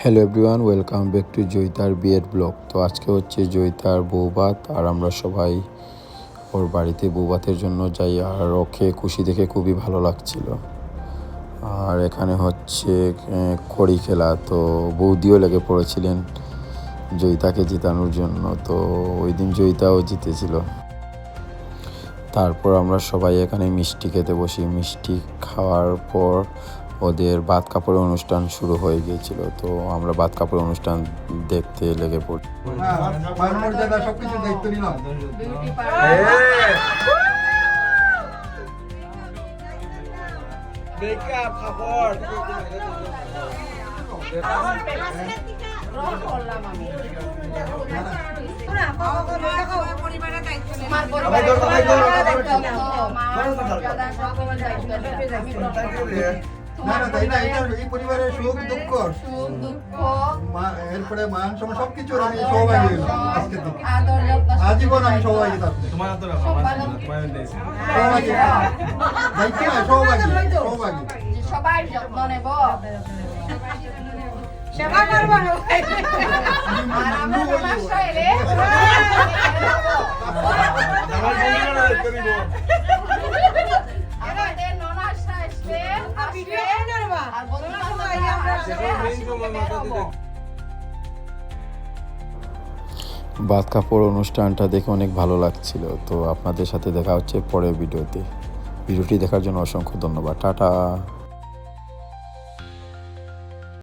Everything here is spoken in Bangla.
Hello everyone, welcome back to জয়িতার বিয়ের ব্লগ। তো আজকে হচ্ছে জয়িতার বৌভাত, আর আমরা সবাই ওর বাড়িতে বৌভাতের জন্য যাই। আর ওকে খুশি দেখে খুবই ভালো লাগছিল। আর এখানে হচ্ছে খড়ি খেলা, তো বৌদিও লেগে পড়েছিলেন জয়িতাকে জেতানোর জন্য। তো ওই দিন জয়িতাও জিতেছিল। তারপর আমরা সবাই এখানে মিষ্টি খেতে বসি। মিষ্টি খাওয়ার পর ওদের বাত কাপড়ের অনুষ্ঠান শুরু হয়ে গিয়েছিল। তো আমরা বাত কাপড়ের অনুষ্ঠান দেখতে লেগে পড়ি। সবকিছু দায়িত্ব নিলাম। এই পরিবারের সুখ দুঃখ এরপরে মান সম্মান সবকিছু আমি সৌভাগ্য আজকে আজীবন আমি সৌভাগ্য থাকবো। সবাই যত্ন নেব, সেবা করবো। আর আমরা ননাশা এলে আমাদের ননাশা আসবে আর বাত কাপড় অনুষ্ঠানটা দেখে অনেক ভালো লাগছিল। তো আপনাদের সাথে দেখা হচ্ছে পরের ভিডিওতে। ভিডিওটি দেখার জন্য অসংখ্য ধন্যবাদ। টাটা।